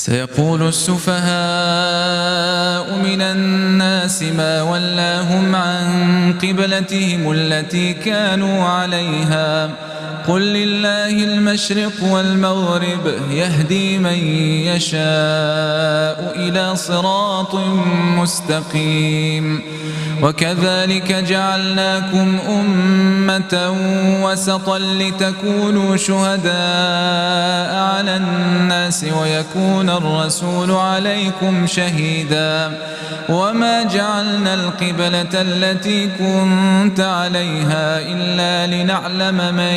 سيقول السفهاء من الناس ما ولاهم عن قبلتهم التي كانوا عليها قل لله المشرق والمغرب يهدي من يشاء إلى صراط مستقيم وكذلك جعلناكم أمة وسطا لتكونوا شهداء على الناس ويكون الرسول عليكم شهيدا وما جعلنا القبلة التي كنت عليها إلا لنعلم من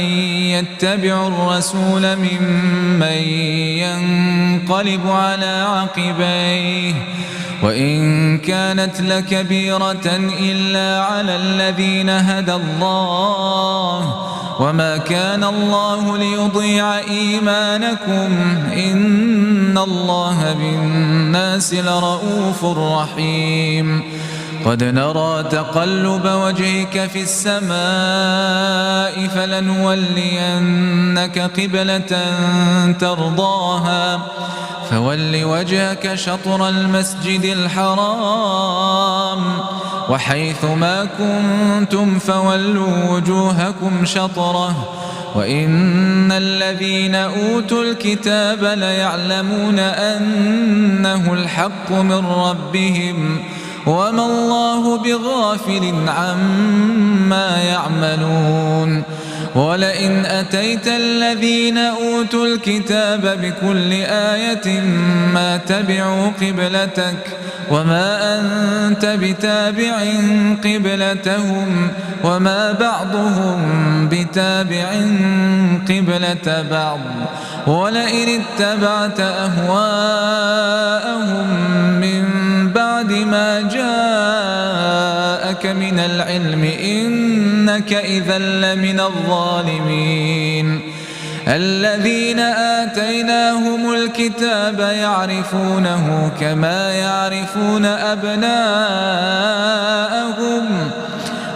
يتبع الرسول ممن ينقلب على عقبيه وإن كانت لكبيرة إلا على الذين هدى الله وما كان الله ليضيع إيمانكم إن الله بالناس لرؤوف رحيم قد نرى تقلب وجهك في السماء فلنولينك قبلة ترضاها فول وجهك شطر المسجد الحرام وحيث ما كنتم فولوا وجوهكم شطره وإن الذين أوتوا الكتاب ليعلمون أنه الحق من ربهم وما الله بغافل عما يعملون ولئن أتيت الذين أوتوا الكتاب بكل آية ما تبعوا قبلتك وما أنت بتابع قبلتهم وما بعضهم بتابع قبلة بعض ولئن اتبعت أهواءهم من بعد ما جاءك من العلم إنك إذا لمن الظالمين الذين آتيناهم الكتاب يعرفونه كما يعرفون أبناءهم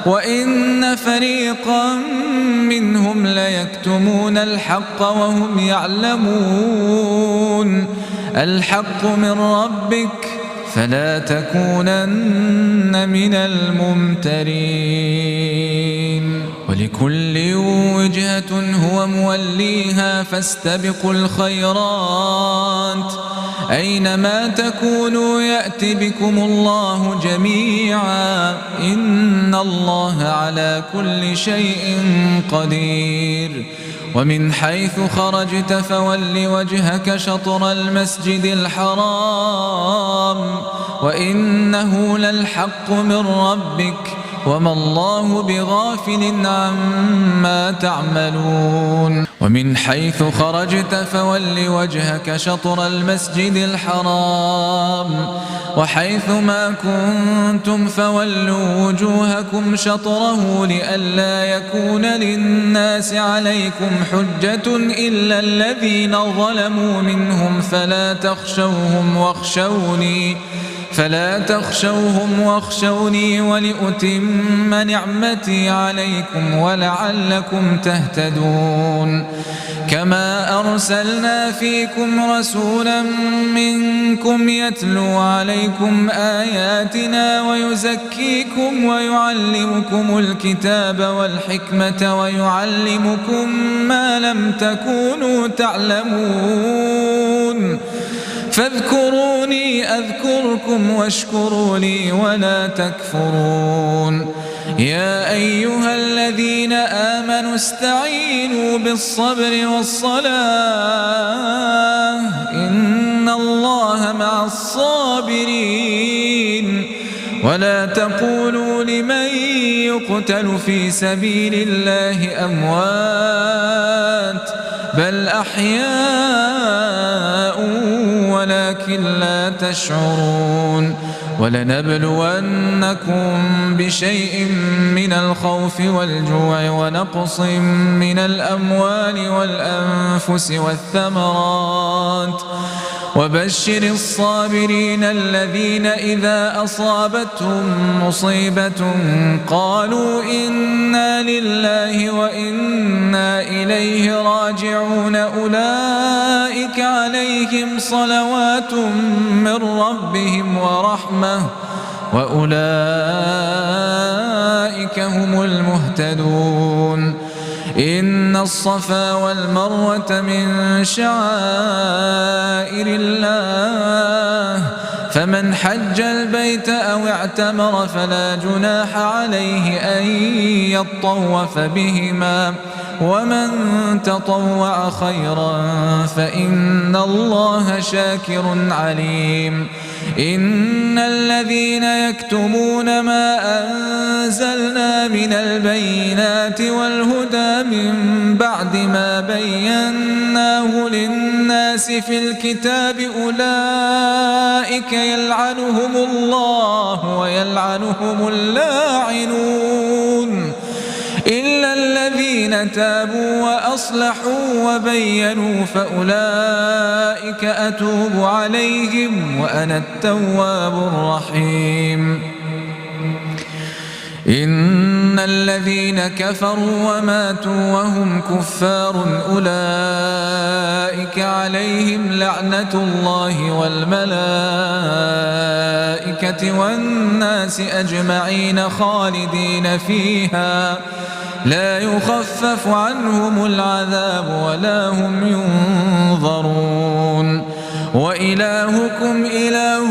وإن فريقا منهم ليكتمون الحق وهم يعلمون الحق من ربك فلا تكونن من الممترين ولكل وجهة هو موليها فاستبقوا الخيرات أينما تكونوا يأت بكم الله جميعا إن الله على كل شيء قدير ومن حيث خرجت فول وجهك شطر المسجد الحرام وإنه للحق من ربك وما الله بغافل عما تعملون ومن حيث خرجت فول وجهك شطر المسجد الحرام وحيث ما كنتم فولوا وجوهكم شطره لئلا يكون للناس عليكم حجة إلا الذين ظلموا منهم فلا تخشوهم واخشوني ولأتم نعمتي عليكم ولعلكم تهتدون كما أرسلنا فيكم رسولا منكم يتلو عليكم آياتنا ويزكيكم ويعلمكم الكتاب والحكمة ويعلمكم ما لم تكونوا تعلمون فاذكروني أذكركم واشكروا لي ولا تكفرون يا أيها الذين آمنوا استعينوا بالصبر والصلاة إن الله مع الصابرين ولا تقولوا لمن يقتل في سبيل الله أموات بل أحياء ولكن لا تشعرون ولنبلونكم بشيء من الخوف والجوع ونقص من الأموال والأنفس والثمرات وبشر الصابرين الذين إذا أصابتهم مصيبة قالوا إنا لله وإنا إليه راجعون أولئك عليهم صلوات من ربهم ورحمة وأولئك هم المهتدون إن الصفا والمروة من شعائر الله فمن حج البيت أو اعتمر فلا جناح عليه أن يطوف بهما ومن تطوع خيرا فإن الله شاكر عليم إن الذين يكتمون ما أنزلنا من البينات والهدى من بعد ما بيناه للناس في الكتاب أولئك يلعنهم الله ويلعنهم اللاعنون إلا الذين تابوا وأصلحوا وبينوا فأولئك أتوب عليهم وأنا التواب الرحيم إن الذين كفروا وماتوا وهم كفار أولئك عليهم لعنة الله والملائكة والناس أجمعين خالدين فيها لا يخفف عنهم العذاب ولا هم ينظرون وإلهكم إله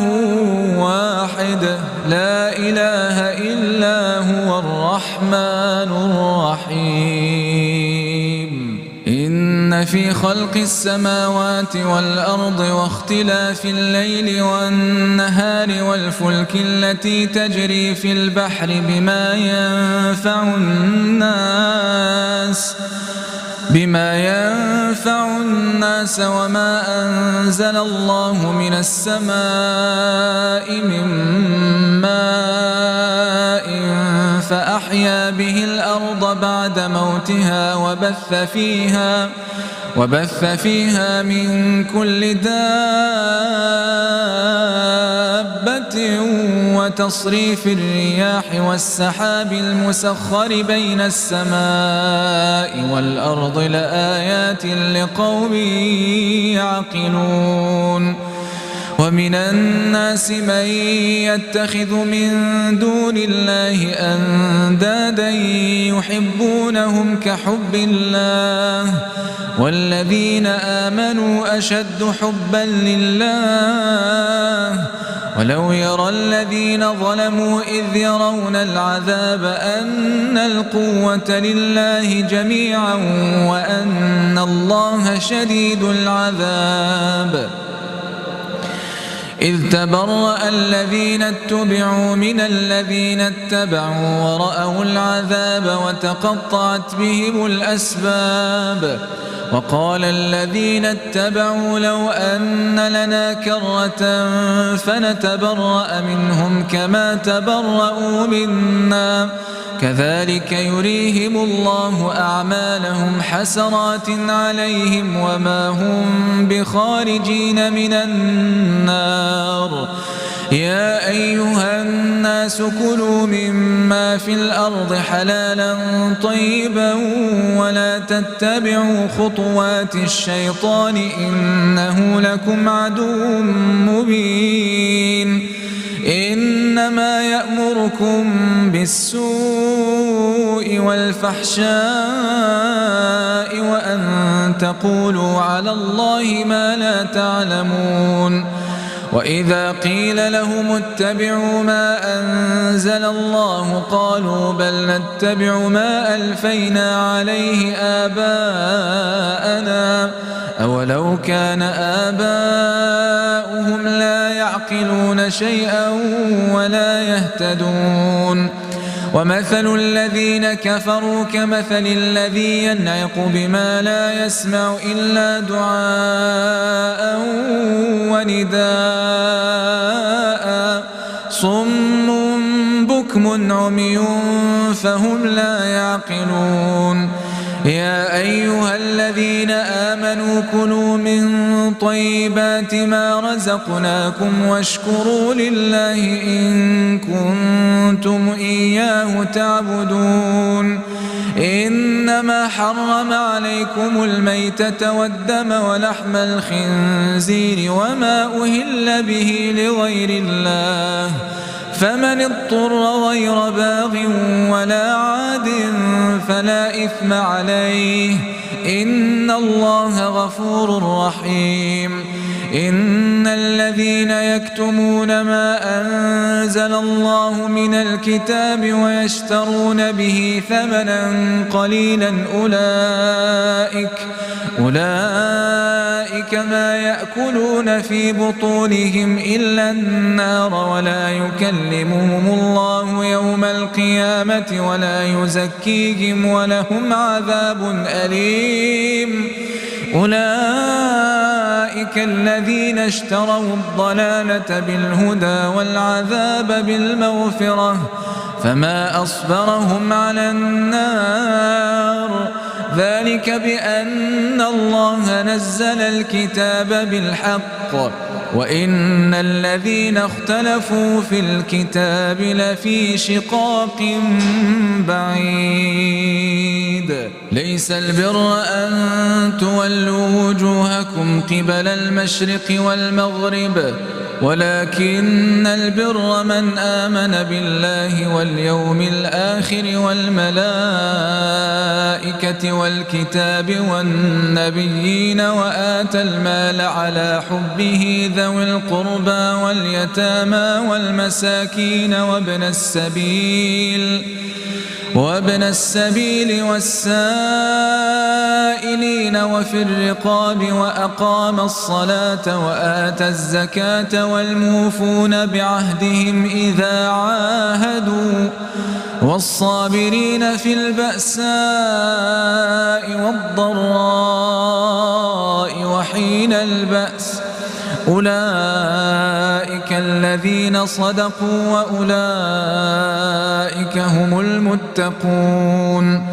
واحد لا إله إلا هو الرحمن الرحيم إن في خلق السماوات والأرض واختلاف الليل والنهار والفلك التي تجري في البحر بما ينفع الناس وما أنزل الله من السماء من ماء فأحيا به الأرض بعد موتها وبث فيها من كل دابة وتصريف الرياح والسحاب المسخر بين السماء والأرض لآيات لقوم يعقلون ومن الناس من يتخذ من دون الله أندادا يحبونهم كحب الله والذين آمنوا أشد حبا لله ولو يرى الذين ظلموا إذ يرون العذاب أن القوة لله جميعا وأن الله شديد العذاب إذ تبرأ الذين اتبعوا من الذين اتبعوا ورأوا العذاب وتقطعت بهم الأسباب وقال الذين اتبعوا لو أن لنا كرة فنتبرأ منهم كما تبرأوا منا كذلك يريهم الله أعمالهم حسرات عليهم وما هم بخارجين من النار يا أيها الناس كلوا مما في الأرض حلالا طيبا ولا تتبعوا خطوات الشيطان إنه لكم عدو مبين إنما يأمركم بالسوء والفحشاء وأن تقولوا على الله ما لا تعلمون وإذا قيل لهم اتبعوا ما أنزل الله قالوا بل نتبع ما ألفينا عليه آباءنا أولو كان آباؤهم لا يعقلون شيئا ولا يهتدون ومثل الذين كفروا كمثل الذي ينعق بما لا يسمع إلا دعاء ونداء صم بكم عمي فهم لا يعقلون يا أيها الذين آمنوا كلوا من طيبات ما رزقناكم واشكروا لله إن كنتم إياه تعبدون إنما حرم عليكم الميتة والدم ولحم الخنزير وما أهل به لغير الله فمن اضطر غير باغ ولا عاد فلا إثم عليه إن الله غفور رحيم إن الذين يكتمون ما أنزل الله من الكتاب ويشترون به ثمنا قليلا أولئك ما يأكلون في بطونهم إلا النار ولا يكلمهم الله يوم القيامة ولا يزكيهم ولهم عذاب أليم أولئك الذين اشتروا الضلالة بالهدى والعذاب بالمغفرة فما أصبرهم على النار ذلك بأن الله نزل الكتاب بالحق وإن الذين اختلفوا في الكتاب لفي شقاق بعيد ليس البر أن تولوا وجوهكم قبل المشرق والمغرب ولكن البر من آمن بالله واليوم الآخر والملائكة والكتاب والنبيين وآتى المال على حبه ذوي القربى واليتامى والمساكين وابن السبيل والسائلين وفي الرقاب وأقام الصلاة وآتى الزكاة والموفون بعهدهم إذا عاهدوا والصابرين في البأساء والضراء وحين البأس أولئك الذين صدقوا وأولئك هم المتقون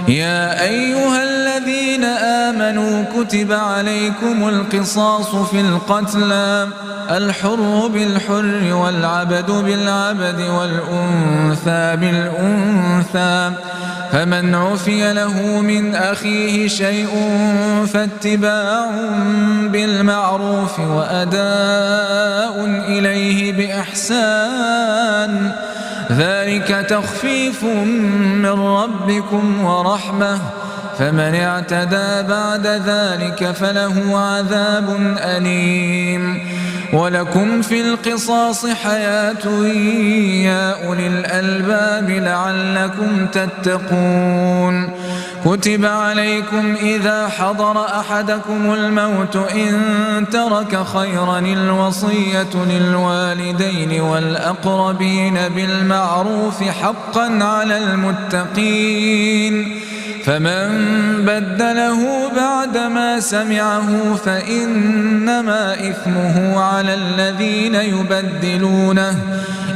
يا أيها الذين آمنوا كتب عليكم القصاص في القتلى الحر بالحر والعبد بالعبد والأنثى بالأنثى فمن عفي له من أخيه شيء فاتباع بالمعروف وأداء إليه بإحسان ذلك تخفيف من ربكم ورحمة فمن اعتدى بعد ذلك فله عذاب أليم ولكم في القصاص حياة يا أولي الألباب لعلكم تتقون كتب عليكم إذا حضر أحدكم الموت إن ترك خيرا الوصية للوالدين والأقربين بالمعروف حقا على المتقين فمن بدله بعدما سمعه فإنما إثمه على الذين يبدلونه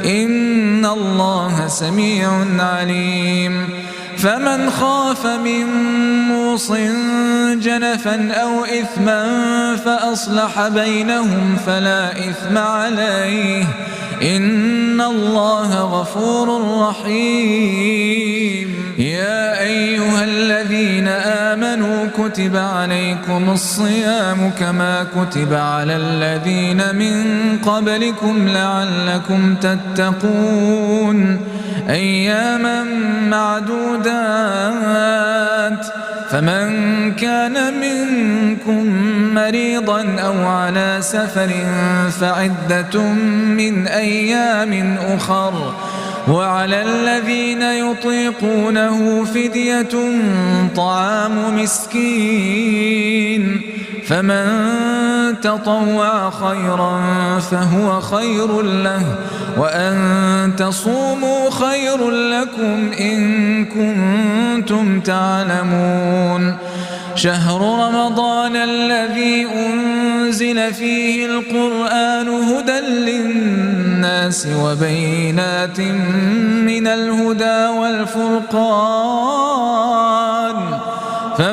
إن الله سميع عليم فمن خاف من موص جنفا أو إثما فأصلح بينهم فلا إثم عليه إن الله غفور رحيم يا أيها الذين آمنوا كتب عليكم الصيام كما كتب على الذين من قبلكم لعلكم تتقون أياما معدودات فمن كان منكم مريضا أو على سفر فعدة من أيام أخر وعلى الذين يطيقونه فدية طعام مسكين فمن تطوع خيرا فهو خير له وأن تصوموا خير لكم إن كنتم تعلمون شهر رمضان الذي أنزل فيه القرآن هدى للناس وبينات من الهدى والفرقان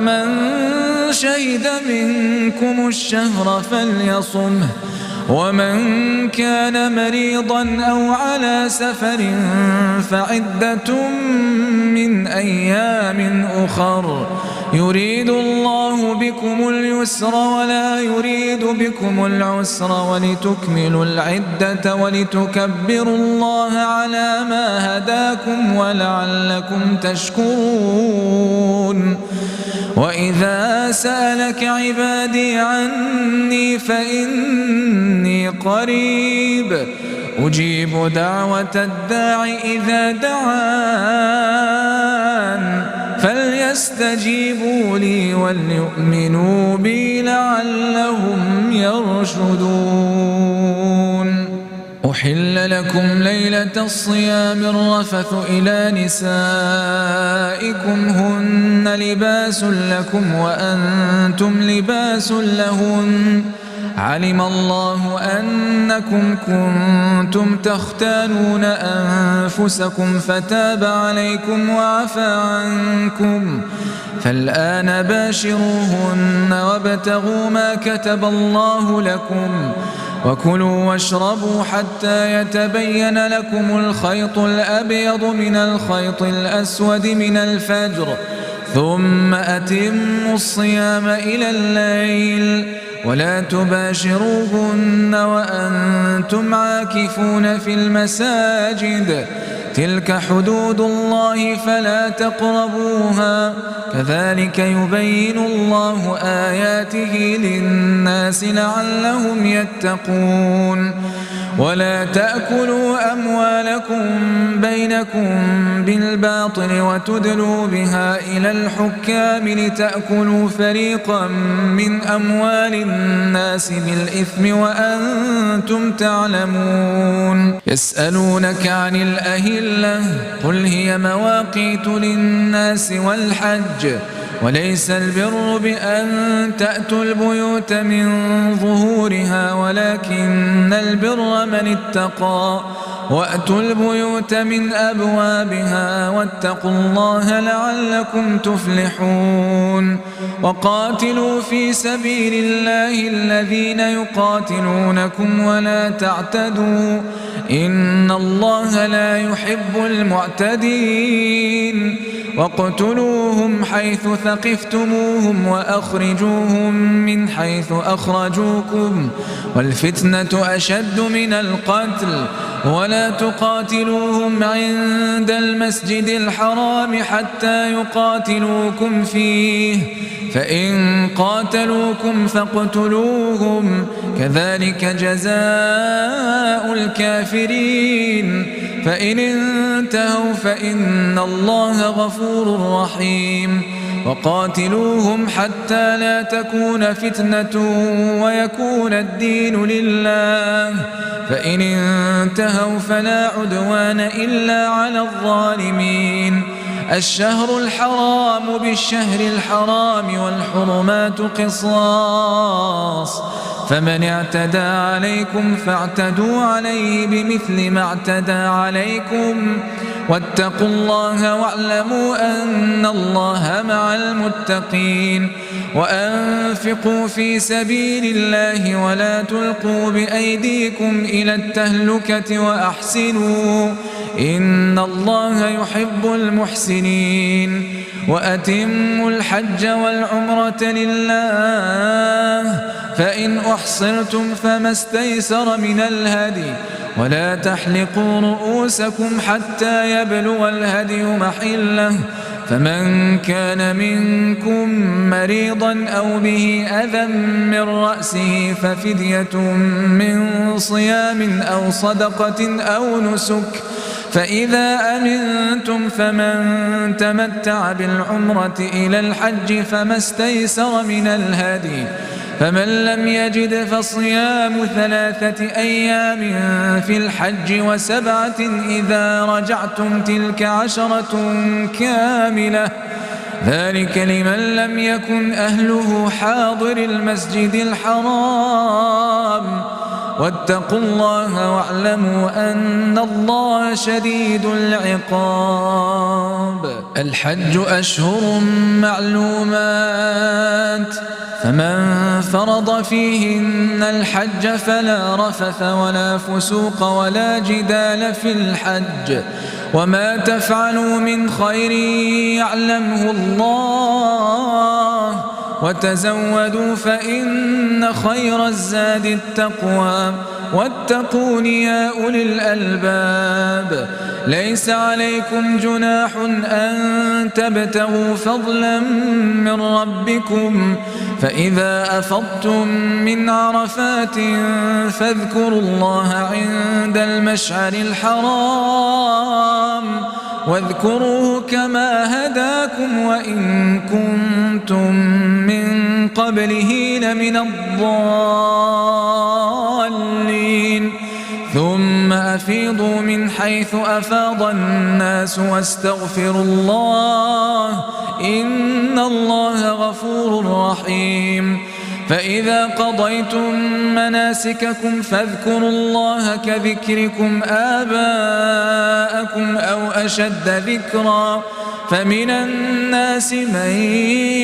فمن شهد منكم الشهر فليصمه ومن كان مريضا أو على سفر فعدة من أيام أخر يريد الله بكم اليسر ولا يريد بكم العسر ولتكملوا العدة ولتكبروا الله على ما هداكم ولعلكم تشكرون وإذا سألك عبادي عني فإني قريب أجيب دعوة الداع إذا دعان فليستجيبوا لي وليؤمنوا بي لعلهم يرشدون. أحل لكم ليلة الصيام الرفث إلى نسائكم هن لباس لكم وأنتم لباس لهن علم الله أنكم كنتم تختانون أنفسكم فتاب عليكم وعفى عنكم فالآن باشروهن وابتغوا ما كتب الله لكم وكلوا واشربوا حتى يتبين لكم الخيط الأبيض من الخيط الأسود من الفجر ثم أتموا الصيام إلى الليل ولا تباشروهن وأنتم عاكفون في المساجد تلك حدود الله فلا تقربوها كذلك يبين الله آياته للناس لعلهم يتقون. ولا تأكلوا أموالكم بينكم بالباطل وتدلوا بها إلى الحكام لتأكلوا فريقا من أموال الناس بالإثم وأنتم تعلمون. يسألونك عن الأهلة قل هي مواقيت للناس والحج وليس البر بأن تأتوا البيوت من ظهورها ولكن البر من اتقى وأتوا البيوت من أبوابها واتقوا الله لعلكم تفلحون. وقاتلوا في سبيل الله الذين يقاتلونكم ولا تعتدوا إن الله لا يحب المعتدين. واقتلوهم حيث ثقفتموهم وأخرجوهم من حيث أخرجوكم والفتنة أشد من القتل ولا تقاتلوهم عند المسجد الحرام حتى يقاتلوكم فيه فإن قاتلوكم فاقتلوهم كذلك جزاء الكافرين فإن انتهوا فإن الله غفور رحيم. وقاتلوهم حتى لا تكون فتنة ويكون الدين لله فإن انتهوا فلا عدوان إلا على الظالمين. الشهر الحرام بالشهر الحرام والحرمات قصاص فمن اعتدى عليكم فاعتدوا عليه بمثل ما اعتدى عليكم واتقوا الله واعلموا أن الله مع المتقين. وأنفقوا في سبيل الله ولا تلقوا بأيديكم إلى التهلكة وأحسنوا إن الله يحب المحسنين. وأتموا الحج والعمرة لله فإن أحصرتم فما استيسر من الهدي ولا تحلقوا رؤوسكم حتى يبلغ الهدي محله فمن كان منكم مريضا أو به أذى من رأسه ففدية من صيام أو صدقة أو نسك فإذا أمنتم فمن تمتع بالعمرة إلى الحج فما استيسر من الهدي فمن لم يجد فصيام 3 أيام في الحج و7 إذا رجعتم تلك 10 كاملة ذلك لمن لم يكن أهله حاضر المسجد الحرام واتقوا الله واعلموا أن الله شديد العقاب. الحج أشهر معلومات، فمن فرض فيهن الحج فلا رفث ولا فسوق ولا جدال في الحج، وما تفعلوا من خير يعلمه الله، وتزودوا فإن خير الزاد التقوى، واتقون يا أولي الألباب. ليس عليكم جناح أن تبتغوا فضلا من ربكم، فإذا أفضتم من عرفات فاذكروا الله عند المشعر الحرام، واذكروه كما هداكم وإن كنتم من قبله لمن الضالين. ثم أفيضوا من حيث أفاض الناس واستغفروا الله، إن الله غفور رحيم. فإذا قضيتم مناسككم فاذكروا الله كذكركم آباءكم أو أشد ذكرا. فمن الناس من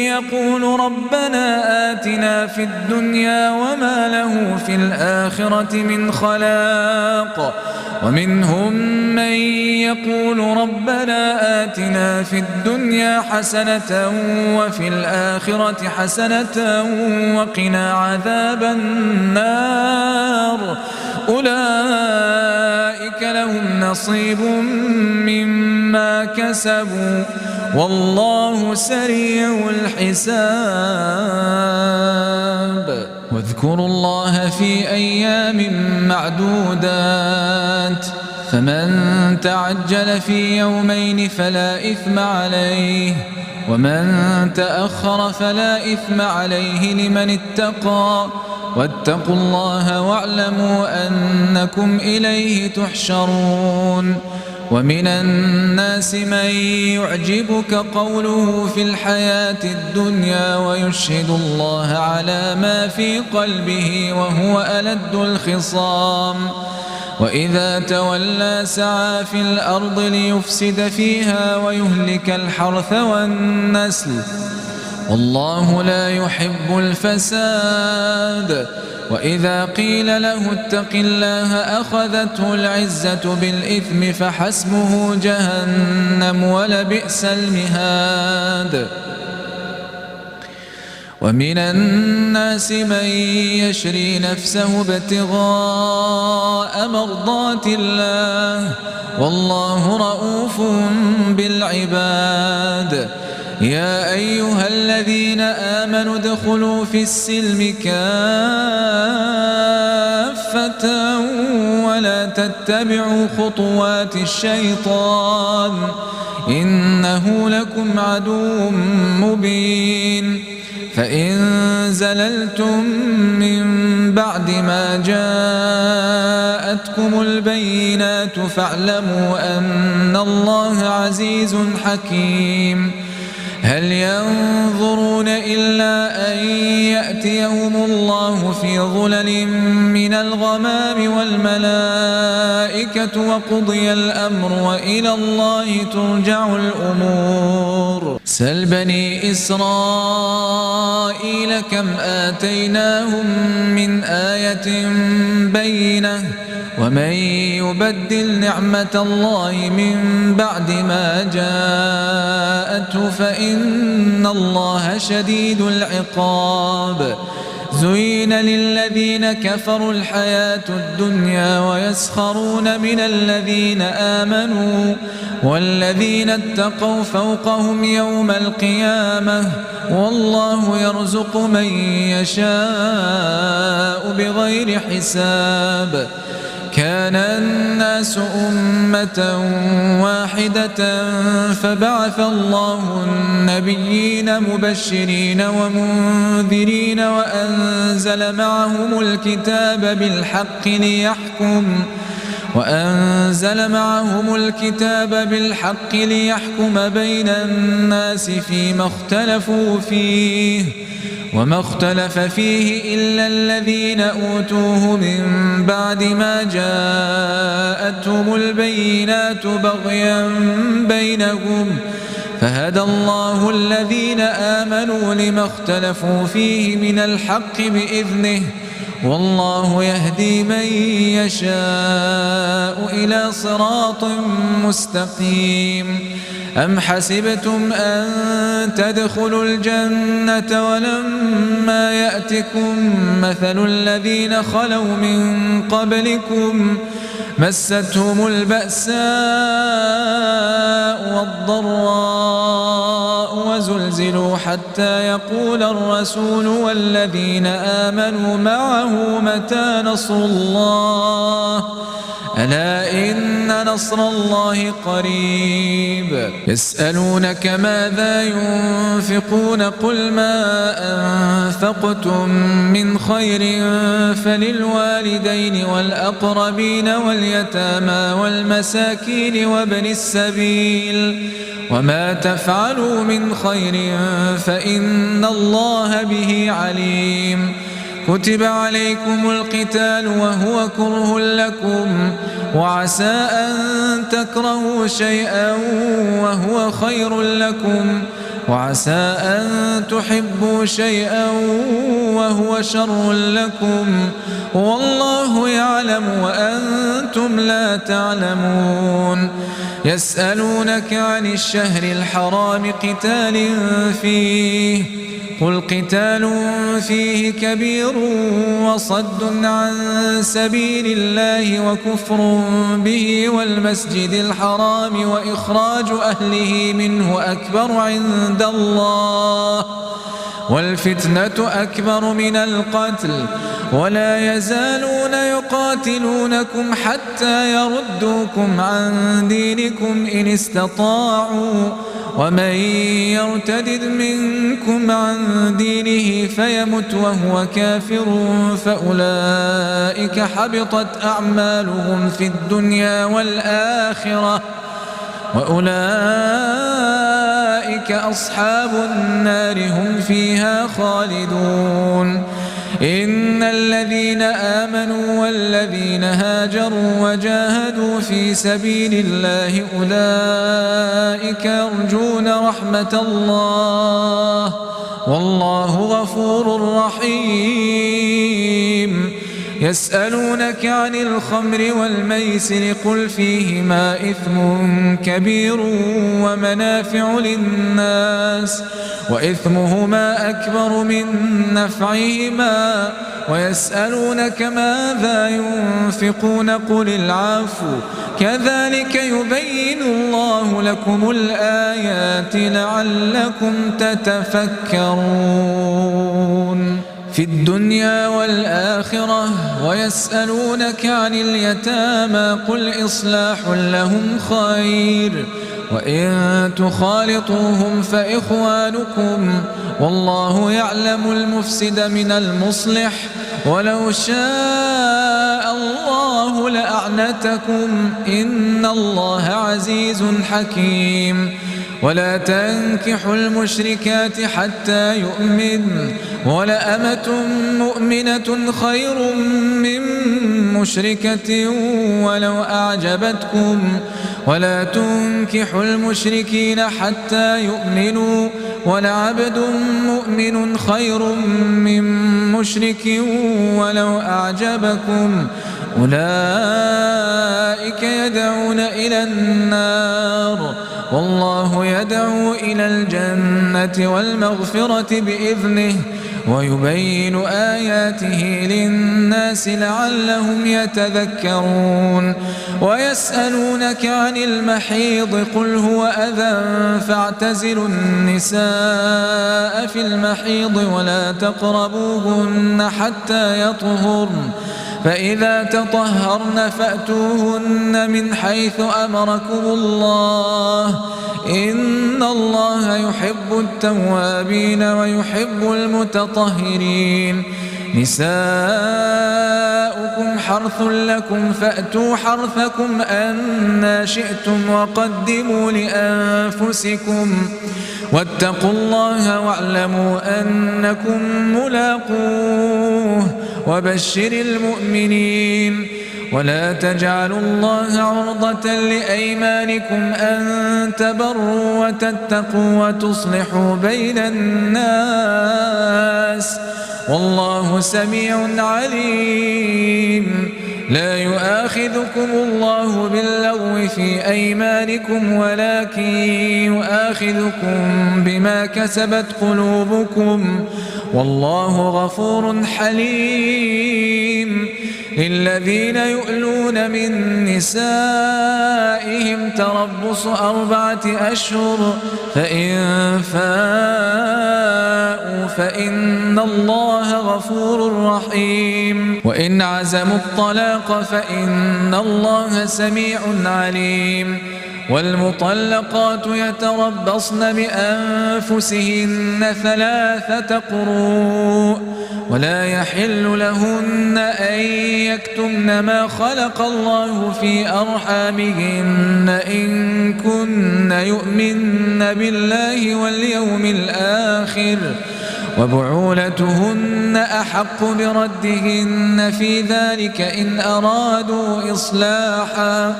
يقول ربنا آتنا في الدنيا وما له في الآخرة من خلاق، ومنهم من يقول ربنا آتنا في الدنيا حسنة وفي الآخرة حسنة وقنا عذاب النار. أولئك لهم نصيب مما كسبوا والله سريع الحساب. واذكروا الله في أيام معدودات، فمن تعجل في يومين فلا إثم عليه، ومن تأخر فلا إثم عليه لمن اتقى. واتقوا الله واعلموا أنكم إليه تحشرون. ومن الناس من يعجبك قوله في الحياة الدنيا ويشهد الله على ما في قلبه وهو ألد الخصام، وإذا تولى سعى في الأرض ليفسد فيها ويهلك الحرث والنسل، والله لا يحب الفساد. وإذا قيل له اتق الله أخذته العزة بالإثم فحسبه جهنم ولبئس المهاد. ومن الناس من يشري نفسه ابتغاء مرضات الله والله رؤوف بالعباد. يا أيها الذين آمنوا ادخلوا في السلم كافة ولا تتبعوا خطوات الشيطان إنه لكم عدو مبين. فإن زللتم من بعد ما جاءتكم البينات فاعلموا أن الله عزيز حكيم. هل ينظرون إلا أن يأتيهم الله في ظلل من الغمام والملائكة وقضي الأمر وإلى الله ترجع الأمور. سل بني إسرائيل كم آتيناهم من آية بينة ومن يبدل نعمة الله من بعد ما جاءته فإن الله شديد العقاب. زين للذين كفروا الحياة الدنيا ويسخرون من الذين آمنوا والذين اتقوا فوقهم يوم القيامة والله يرزق من يشاء بغير حساب. كان الناس أمة واحدة فبعث الله النبيين مبشرين ومنذرين وأنزل معهم الكتاب بالحق ليحكم بين الناس فيما اختلفوا فيه وما اختلف فيه إلا الذين أوتوه من بعد ما جاءتهم البينات بغيا بينهم فهدى الله الذين آمنوا لما اختلفوا فيه من الحق بإذنه والله يهدي من يشاء إلى صراط مستقيم. أم حسبتم أن تدخلوا الجنة ولما يأتكم مثل الذين خلوا من قبلكم مستهم البأساء والضراء وزلزلوا حتى يقول الرسول والذين آمنوا معه متى نصر الله ألا إن نصر الله قريب. يسألونك ماذا ينفقون قل ما أنفقتم من خير فللوالدين والأقربين واليتامى والمساكين وابن السبيل وما تفعلوا من خير فإن الله به عليم. كتب عليكم القتال وهو كره لكم وعسى أن تكرهوا شيئا وهو خير لكم وعسى أن تحبوا شيئا وهو شر لكم والله يعلم وأنتم لا تعلمون. يسألونك عن الشهر الحرام قتال فيه قل قتال فيه كبير وصد عن سبيل الله وكفر به والمسجد الحرام وإخراج أهله منه أكبر عند الله والفتنة أكبر من القتل ولا يزالون يقاتلونكم حتى يردوكم عن دينكم إن استطاعوا ومن يرتدد منكم عن دينه فيمت وهو كافر فأولئك حبطت أعمالهم في الدنيا والآخرة وأولئك أصحاب النار هم فيها خالدون. إن الذين آمنوا والذين هاجروا وجاهدوا في سبيل الله أولئك يرجون رحمة الله والله غفور رحيم. يسألونك عن الخمر والميسر قل فيهما إثم كبير ومنافع للناس وإثمهما أكبر من نفعهما ويسألونك ماذا ينفقون قل العفو كذلك يبين الله لكم الآيات لعلكم تتفكرون في الدنيا والآخرة. ويسألونك عن اليتامى قل إصلاح لهم خير وإن تخالطوهم فإخوانكم والله يعلم المفسد من المصلح ولو شاء الله لأعنتكم إن الله عزيز حكيم. ولا تنكحوا المشركات حتى يؤمن ولأمة مؤمنة خير من مشركة ولو أعجبتكم ولا تنكحوا المشركين حتى يؤمنوا ولعبد مؤمن خير من مشرك ولو أعجبكم أولئك يدعون إلى النار والله يدعو إلى الجنة والمغفرة بإذنه ويبين آياته للناس لعلهم يتذكرون. ويسألونك عن المحيض قل هو أذى فاعتزلوا النساء في المحيض ولا تقربوهن حتى يطهرن فإذا تطهرن فأتوهن من حيث أمركم الله إن الله يحب التوابين ويحب المتطهرين. نساؤكم حرث لكم فأتوا حرثكم أنى شئتم وقدموا لأنفسكم واتقوا الله واعلموا أنكم ملاقوه وبشر المؤمنين. ولا تجعلوا الله عرضة لأيمانكم أن تبروا وتتقوا وتصلحوا بين الناس والله سميع عليم. لا يؤاخذكم الله باللغو في أيمانكم ولكن يؤاخذكم بما كسبت قلوبكم والله غفور حليم. للذين يؤلون من نسائهم تربص 4 أشهر فإن فاءوا فإن الله غفور رحيم. وإن عزموا الطلاق فإن الله سميع عليم. والمطلقات يتربصن بأنفسهن 3 قروء ولا يحل لهن أن يكتمن ما خلق الله في أرحامهن إن كن يؤمن بالله واليوم الآخر وبعولتهن أحق بردهن في ذلك إن أرادوا إصلاحا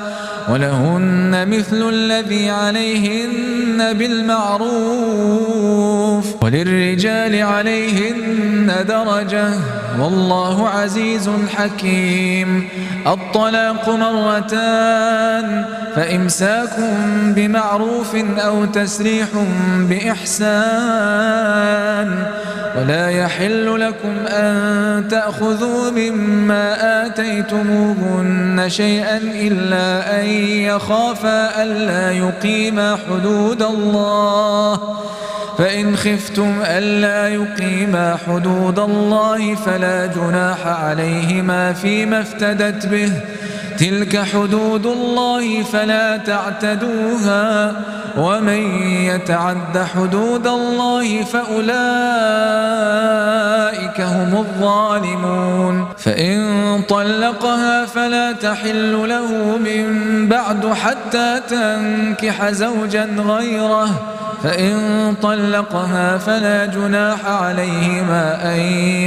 ولهن مثل الذي عليهن بالمعروف وللرجال عليهن درجة والله عزيز حكيم. الطلاق 2 فإمساك بمعروف أو تسريح بإحسان ولا يحل لكم أن تأخذوا مما آتيتموهن شيئا إلا أن يخافا ألا يقيما حدود الله فإن خفتم ألا يقيما حدود الله فلا جناح عليهما فيما افتدت به تلك حدود الله فلا تعتدوها ومن يتعد حدود الله فأولئك هم الظالمون. فإن طلقها فلا تحل له من بعد حتى تنكح زوجا غيره فإن طلقها فلا جناح عليهما أن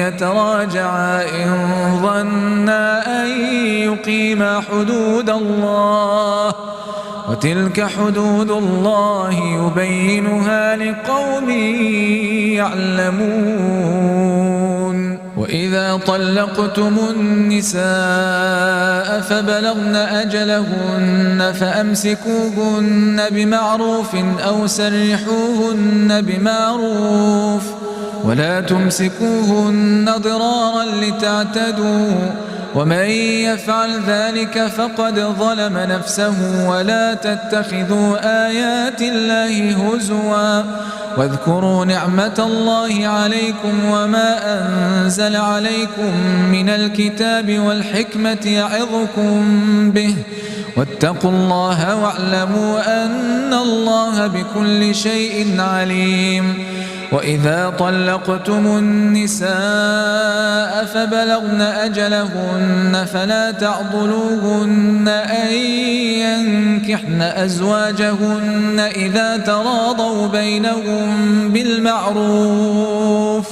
يتراجعا إن ظنا أن يقيما حدود الله وتلك حدود الله يبينها لقوم يعلمون. وإذا طلقتم النساء فبلغن أجلهن فأمسكوهن بمعروف أو سرحوهن بمعروف ولا تمسكوهن ضرارا لتعتدوا ومن يفعل ذلك فقد ظلم نفسه. ولا تتخذوا آيات الله هزوا واذكروا نعمة الله عليكم وما أنزل عليكم من الكتاب والحكمة يعظكم به واتقوا الله واعلموا أن الله بكل شيء عليم. وإذا طلقتم النساء فبلغن أجلهن فلا تعضلوهن أن ينكحن أزواجهن إذا تراضوا بينهم بالمعروف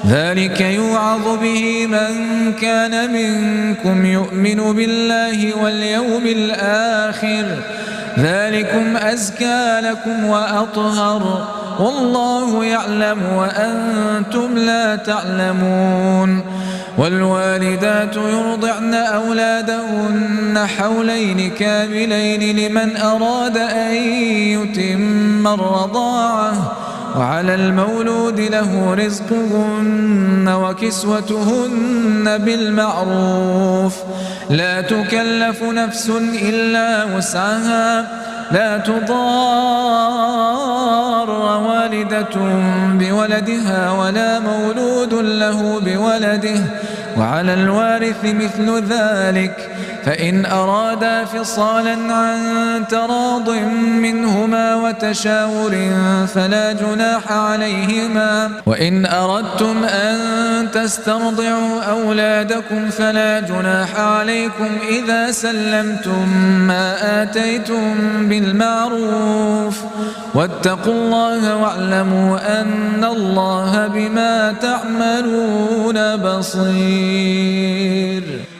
ذلك يوعظ به من كان منكم يؤمن بالله واليوم الآخر ذلكم أزكى لكم وأطهر والله يعلم وأنتم لا تعلمون. والوالدات يرضعن أولادهن حولين كاملين لمن أراد أن يتم الرضاعة وعلى المولود له رزقهن وكسوتهن بالمعروف لا تكلف نفس إلا وسعها لا تضار والدة بولدها ولا مولود له بولده وعلى الوارث مثل ذلك فإن أرادا فصالا عن تراض منهما وتشاور فلا جناح عليهما. وإن أردتم أن تسترضعوا أولادكم فلا جناح عليكم إذا سلمتم ما آتيتم بالمعروف واتقوا الله واعلموا أن الله بما تعملون بصير.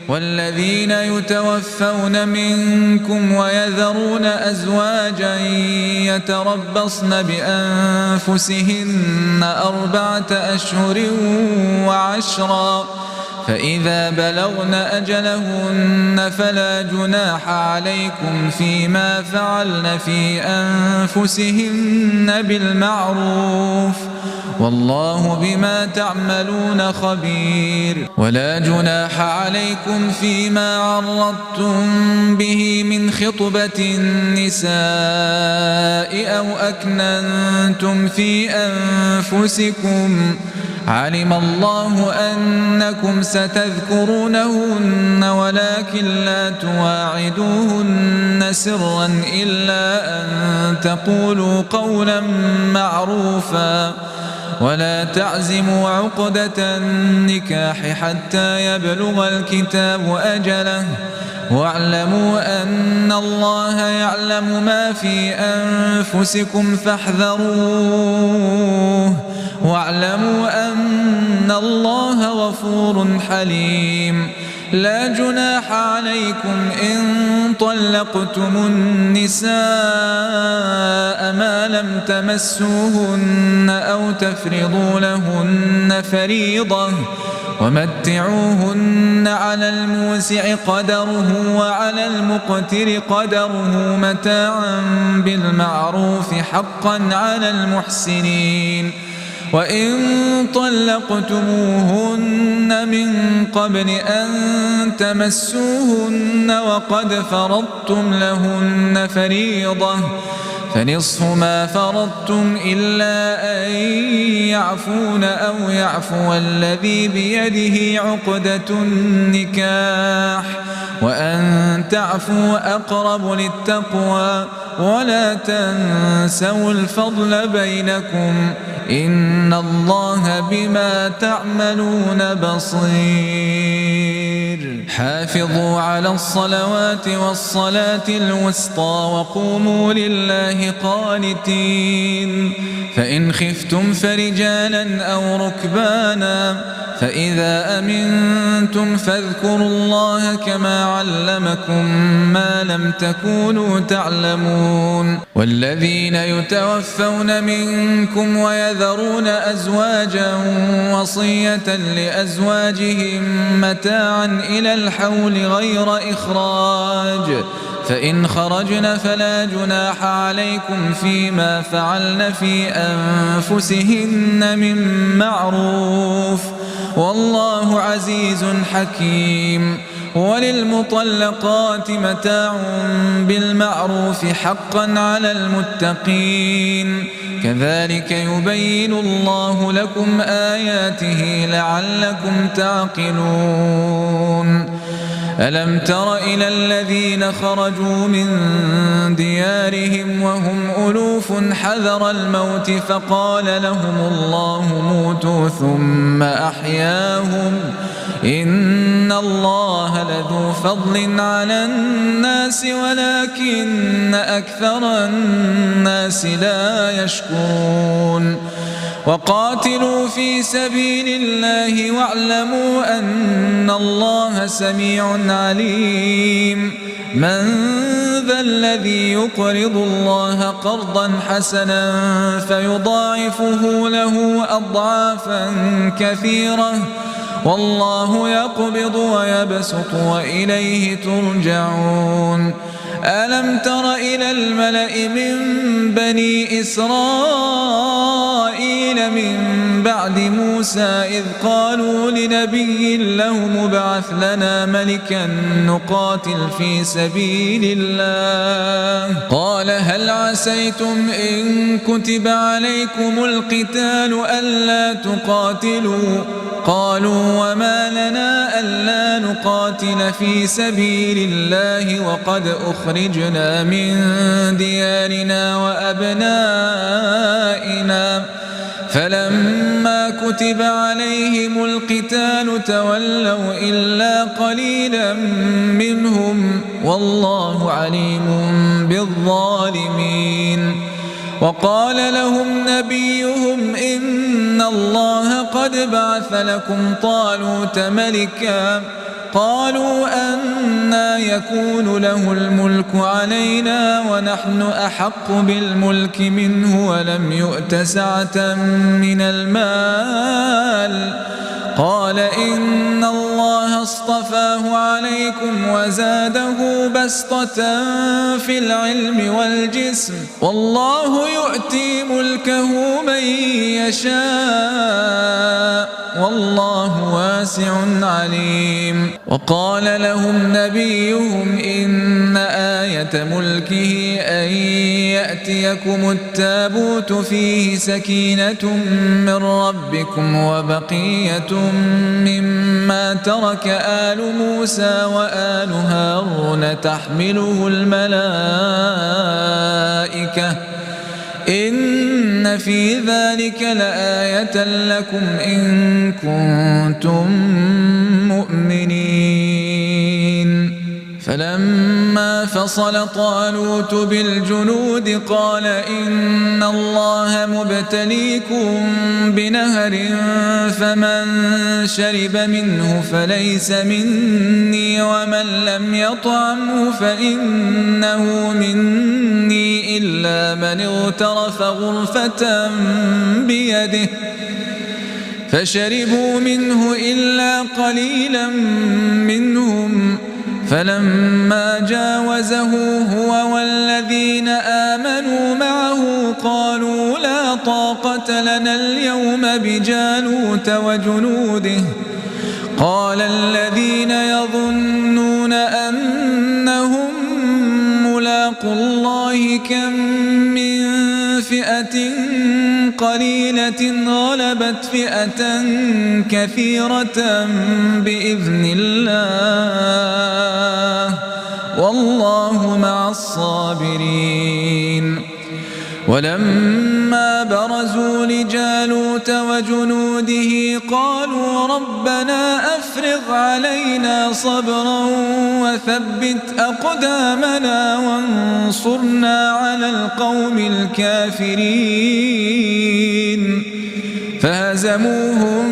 والذين يتوفون منكم ويذرون أزواجا يتربصن بأنفسهن 4 أشهر وعشرا فإذا بلغن أجلهن فلا جناح عليكم فيما فعلن في أنفسهن بالمعروف والله بما تعملون خبير. ولا جناح عليكم فيما عرضتم به من خطبة النساء أو أكننتم في أنفسكم علم الله أنكم ستذكرونهن ولكن لا تواعدوهن سرا إلا أن تقولوا قولا معروفا ولا تعزموا عقدة النكاح حتى يبلغ الكتاب أجله واعلموا أن الله يعلم ما في أنفسكم فاحذروه واعلموا أن الله غفور حليم. لا جناح عليكم إن طلقتم النساء ما لم تمسوهن أو تفرضوا لهن فريضة ومتعوهن على الموسع قدره وعلى المقتر قدره متاعا بالمعروف حقا على المحسنين. وإن طلقتموهن من قبل أن تمسوهن وقد فرضتم لهن فريضة فنصف ما فرضتم إلا أن يعفون أو يعفو الذي بيده عقدة النكاح وأن تعفوا أقرب للتقوى ولا تنسوا الفضل بينكم إن الله بما تعملون بصير. حافظوا على الصلوات والصلاة الوسطى وقوموا لله قانتين. فإن خفتم فرجالا أو ركبانا فإذا أمنتم فاذكروا الله كما علمكم ما لم تكونوا تعلمون. والذين يتوفون منكم ويذرون أزواجا وصية لأزواجهم متاعا إلى الحول غير إخراج فإن خرجن فلا جناح عليكم فيما فعلن في أنفسهن من معروف والله عزيز حكيم. وللمطلقات متاع بالمعروف حقا على المتقين كذلك يبين الله لكم آياته لعلكم تعقلون. ألم تر إلى الذين خرجوا من ديارهم وهم ألوف حذر الموت فقال لهم الله موتوا ثم أحياهم إن الله لذو فضل على الناس ولكن أكثر الناس لا يشكرون. وقاتلوا في سبيل الله واعلموا أن الله سميع عليم. من ذا الذي يقرض الله قرضا حسنا فيضاعفه له أضعافا كثيرة والله يقبض ويبسط وإليه ترجعون. ألم تر إلى الملأ من بني إسرائيل من بعد موسى إذ قالوا لنبي لهم ابعث لنا ملكا نقاتل في سبيل الله قال هل عسيتم إن كتب عليكم القتال ألا تقاتلوا قالوا وما لنا ألا نقاتل في سبيل الله وقد أخرجنا من ديارنا وأبنائنا فلما كتب عليهم القتال تولوا إلا قليلا منهم والله عليم بالظالمين. وقال لهم نبيهم إن الله قد بعث لكم طالوت ملكا قالوا أنى يكون له الملك علينا ونحن أحق بالملك منه ولم يؤت سعة من المال قال إن الله اصطفاه عليكم وزاده بسطة في العلم والجسم والله يؤتي ملكه من يشاء والله واسع عليم. وقال لهم نبيهم إن آية ملكه أن يأتيكم التابوت فيه سكينة من ربكم وبقية مما ترك آل موسى وآل هارون تحمله الملائكة إن في ذلك لآية لكم إن كنتم مؤمنين. فلما فصل طالوت بالجنود قال إن الله مبتليكم بنهر فمن شرب منه فليس مني ومن لم يطعمه فإنه مني إلا من اغترف غرفة بيده فشربوا منه إلا قليلا منهم فلما جاوزه هو والذين آمنوا معه قالوا لا طاقة لنا اليوم بجالوت وجنوده قال الذين يظنون أنهم ملاقو الله كم من فئة قليلة غلبت فئة كثيرة بإذن الله والله مع الصابرين. ولما برزوا لجالوت وجنوده قالوا ربنا أفرغ علينا صبرا وثبت أقدامنا وانصرنا على القوم الكافرين فهزموهم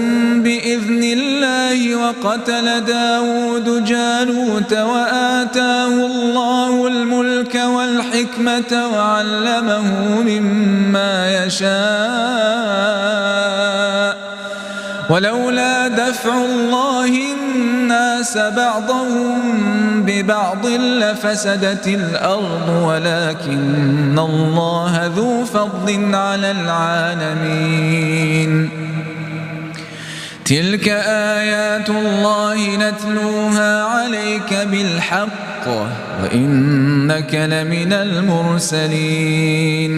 بإذن الله وقتل داود جالوت وآتاه الله الملك والحكمة وعلمه مما يشاء ولولا دفع الله الناس بعضهم ببعض لفسدت الأرض ولكن الله ذو فضل على العالمين. تلك آيات الله نتلوها عليك بالحق وإنك لمن المرسلين.